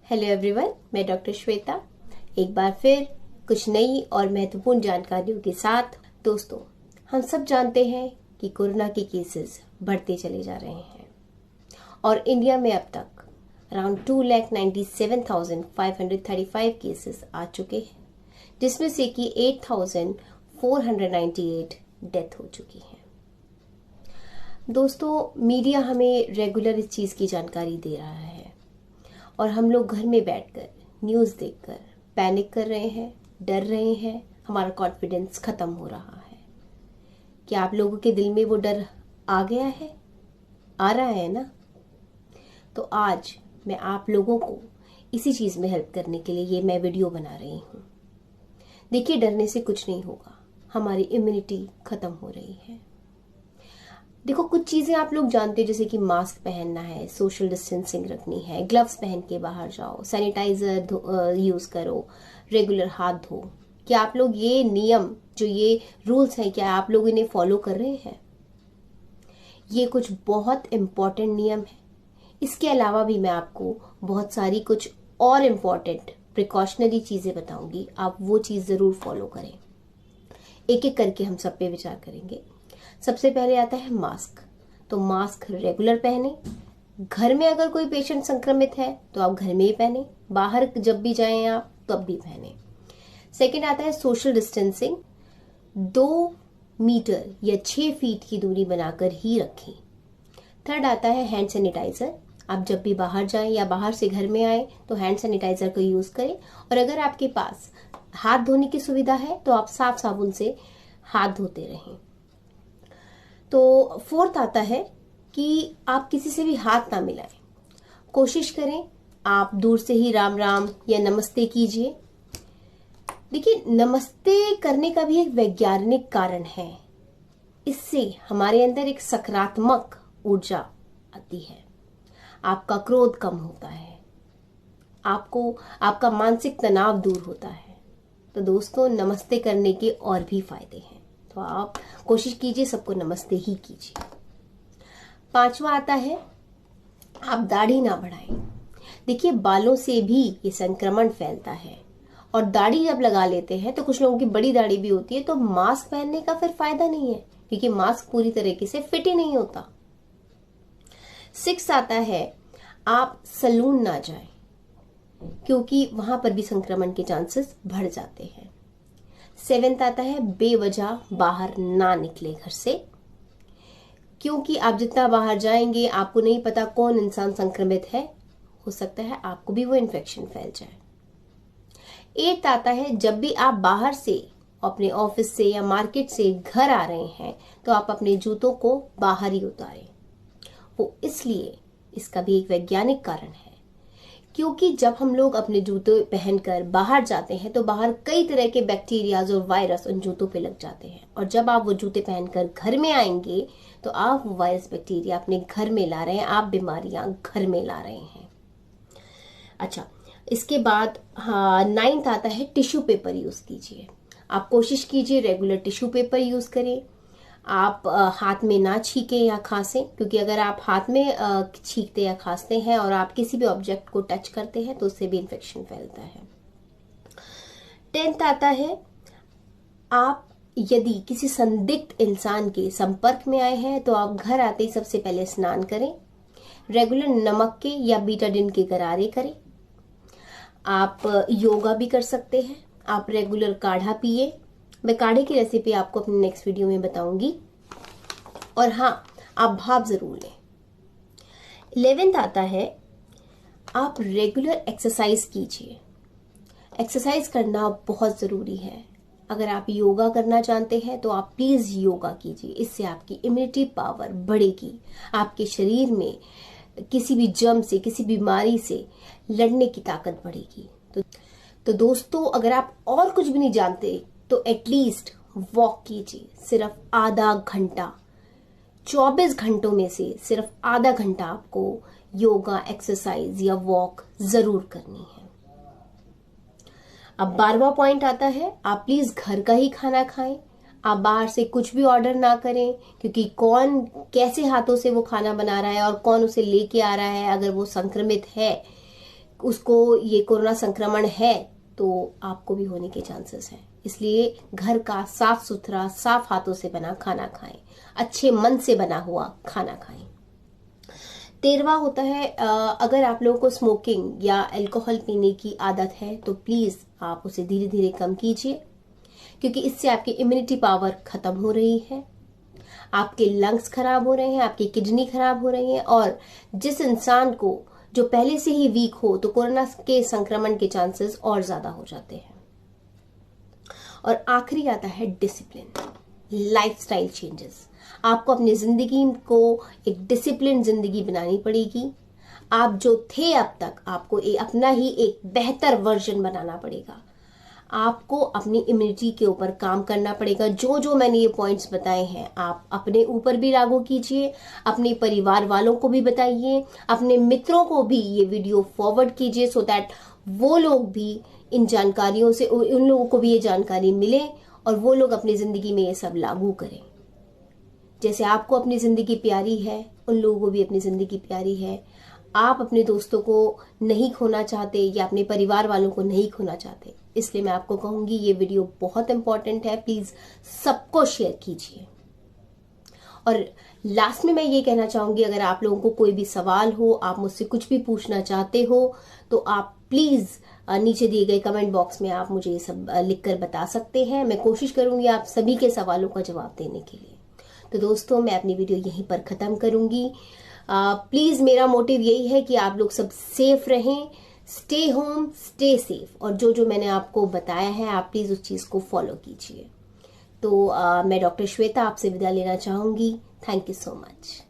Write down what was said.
Hello everyone, मैं doctor Shweta एक बार फिर कुछ नई और महत्वपूर्ण जानकारियों के साथ। दोस्तों, हम सब जानते हैं कि कोरोना के केसेस बढ़ते चले जा रहे हैं और इंडिया में अब तक अराउंड 2,97,535 केसेस आ चुके हैं, जिसमें से कि 8,498 डेथ हो चुकी है। दोस्तों, मीडिया हमें रेगुलर इस चीज़ की जानकारी दे रहा है और हम लोग घर में बैठकर न्यूज़ देखकर पैनिक कर रहे हैं, डर रहे हैं, हमारा कॉन्फिडेंस खत्म हो रहा है। क्या आप लोगों के दिल में वो डर आ गया है? आ रहा है ना? तो आज मैं आप लोगों को इसी चीज़ में हेल्प करने के लिए मैं वीडियो बना रही हूँ। देखिए, डरने से कुछ नहीं होगा, हमारी इम्यूनिटी खत्म हो रही है। देखो, कुछ चीजें आप लोग जानते हैं, जैसे कि मास्क पहनना है, सोशल डिस्टेंसिंग रखनी है, ग्लव्स पहन के बाहर जाओ, सैनिटाइजर यूज करो, रेगुलर हाथ धो। क्या आप लोग ये नियम, जो ये रूल्स हैं, क्या आप लोग इन्हें फॉलो कर रहे हैं? ये कुछ बहुत इम्पोर्टेंट नियम है। इसके अलावा भी मैं आपको बहुत सारी कुछ और इम्पोर्टेंट प्रिकॉशनरी चीजें बताऊंगी, आप वो चीज जरूर फॉलो करें। एक एक करके हम सब पे विचार करेंगे। सबसे पहले आता है मास्क। तो मास्क रेगुलर पहने। घर में अगर कोई पेशेंट संक्रमित है तो आप घर में ही पहने, बाहर जब भी जाएं आप तब भी पहने। सेकंड आता है सोशल डिस्टेंसिंग। 2 मीटर या 6 फीट की दूरी बनाकर ही रखें। थर्ड आता है हैंड सैनिटाइजर। आप जब भी बाहर जाएं या बाहर से घर में आए तो हैंड सैनिटाइजर का यूज करें, और अगर आपके पास हाथ धोने की सुविधा है तो आप साफ साबुन से हाथ धोते रहें। तो फोर्थ आता है कि आप किसी से भी हाथ ना मिलाएं। कोशिश करें आप दूर से ही राम राम या नमस्ते कीजिए। देखिए, नमस्ते करने का भी एक वैज्ञानिक कारण है। इससे हमारे अंदर एक सकारात्मक ऊर्जा आती है, आपका क्रोध कम होता है, आपका मानसिक तनाव दूर होता है। तो दोस्तों, नमस्ते करने के और भी फायदे हैं, तो आप कोशिश कीजिए सबको नमस्ते ही कीजिए। 5वां आता है आप दाढ़ी ना बढ़ाएं। देखिए, बालों से भी ये संक्रमण फैलता है, और दाढ़ी जब लगा लेते हैं तो कुछ लोगों की बड़ी दाढ़ी भी होती है, तो मास्क पहनने का फिर फायदा नहीं है, क्योंकि मास्क पूरी तरीके से फिट ही नहीं होता। 6 आता है आप सैलून ना जाएं, क्योंकि वहां पर भी संक्रमण के चांसेस बढ़ जाते हैं। 7 आता है बेवजह बाहर ना निकले घर से, क्योंकि आप जितना बाहर जाएंगे आपको नहीं पता कौन इंसान संक्रमित है, हो सकता है आपको भी वो इन्फेक्शन फैल जाए। 8 आता है जब भी आप बाहर से अपने ऑफिस से या मार्केट से घर आ रहे हैं तो आप अपने जूतों को बाहर ही उतारें। वो इसलिए, इसका भी एक वैज्ञानिक कारण है, क्योंकि जब हम लोग अपने जूते पहनकर बाहर जाते हैं तो बाहर कई तरह के बैक्टीरियाज और वायरस उन जूतों पे लग जाते हैं, और जब आप वो जूते पहनकर घर में आएंगे तो आप वो वायरस बैक्टीरिया अपने घर में ला रहे हैं, आप बीमारियां घर में ला रहे हैं। अच्छा, इसके बाद 9th आता है टिश्यू पेपर यूज कीजिए। आप कोशिश कीजिए रेगुलर टिश्यू पेपर यूज करें। आप हाथ में ना छींके या खांसें, क्योंकि अगर आप हाथ में छींकते या खांसते हैं और आप किसी भी ऑब्जेक्ट को टच करते हैं तो उससे भी इन्फेक्शन फैलता है। 10th आता है आप यदि किसी संदिग्ध इंसान के संपर्क में आए हैं तो आप घर आते ही सबसे पहले स्नान करें, रेगुलर नमक के या बीटाडिन के गरारे करें। आप योगा भी कर सकते हैं, आप रेगुलर काढ़ा पिए। मैं काढ़े की रेसिपी आपको अपने नेक्स्ट वीडियो में बताऊंगी। और हाँ, आप भाप जरूर लें। 11th आता है आप रेगुलर एक्सरसाइज कीजिए। एक्सरसाइज करना बहुत जरूरी है। अगर आप योगा करना चाहते हैं तो आप प्लीज योगा कीजिए, इससे आपकी इम्यूनिटी पावर बढ़ेगी, आपके शरीर में किसी भी जर्म से, किसी बीमारी से लड़ने की ताकत बढ़ेगी। तो दोस्तों, अगर आप और कुछ भी नहीं जानते तो एटलीस्ट वॉक कीजिए, सिर्फ आधा घंटा। 24 घंटों में से सिर्फ आधा घंटा आपको योगा, एक्सरसाइज या वॉक जरूर करनी है। अब 12वां पॉइंट आता है आप प्लीज घर का ही खाना खाएं। आप बाहर से कुछ भी ऑर्डर ना करें, क्योंकि कौन कैसे हाथों से वो खाना बना रहा है और कौन उसे लेके आ रहा है, अगर वो संक्रमित है उसको ये कोरोना संक्रमण है तो आपको भी होने के चांसेस हैं। इसलिए घर का साफ सुथरा, साफ हाथों से बना खाना खाएं, अच्छे मन से बना हुआ खाना खाएं। 13वां होता है, अगर आप लोगों को स्मोकिंग या अल्कोहल पीने की आदत है तो प्लीज आप उसे धीरे धीरे कम कीजिए, क्योंकि इससे आपकी इम्यूनिटी पावर खत्म हो रही है, आपके लंग्स खराब हो रहे हैं, आपकी किडनी खराब हो रही है, और जिस इंसान को जो पहले से ही वीक हो तो कोरोना के संक्रमण के चांसेस और ज्यादा हो जाते हैं। और आखिरी आता है डिसिप्लिन, लाइफस्टाइल चेंजेस। आपको अपनी जिंदगी को एक डिसिप्लिन जिंदगी बनानी पड़ेगी। आप जो थे अब तक, आपको अपना ही एक बेहतर वर्जन बनाना पड़ेगा। आपको अपनी इम्यूनिटी के ऊपर काम करना पड़ेगा। जो जो मैंने ये पॉइंट्स बताए हैं आप अपने ऊपर भी लागू कीजिए, अपने परिवार वालों को भी बताइए, अपने मित्रों को भी ये वीडियो फॉरवर्ड कीजिए, सो दैट वो लोग भी इन जानकारियों से, उन लोगों को भी ये जानकारी मिले और वो लोग अपनी जिंदगी में ये सब लागू करें। जैसे आपको अपनी जिंदगी प्यारी है, उन लोगों को भी अपनी जिंदगी प्यारी है। आप अपने दोस्तों को नहीं खोना चाहते या अपने परिवार वालों को नहीं खोना चाहते, इसलिए मैं आपको कहूंगी ये वीडियो बहुत इंपॉर्टेंट है, प्लीज सबको शेयर कीजिए। और लास्ट में मैं ये कहना चाहूंगी, अगर आप लोगों को कोई भी सवाल हो, आप मुझसे कुछ भी पूछना चाहते हो, तो आप प्लीज नीचे दिए गए कमेंट बॉक्स में आप मुझे ये सब लिखकर बता सकते हैं। मैं कोशिश करूंगी आप सभी के सवालों का जवाब देने के लिए। तो दोस्तों, मैं अपनी वीडियो यहीं पर खत्म करूंगी। प्लीज मेरा मोटिव यही है कि आप लोग सब सेफ रहें, स्टे होम, स्टे सेफ, और जो जो मैंने आपको बताया है आप प्लीज उस चीज को फॉलो कीजिए। तो मैं डॉक्टर श्वेता आपसे विदा लेना चाहूंगी। Thank you so much.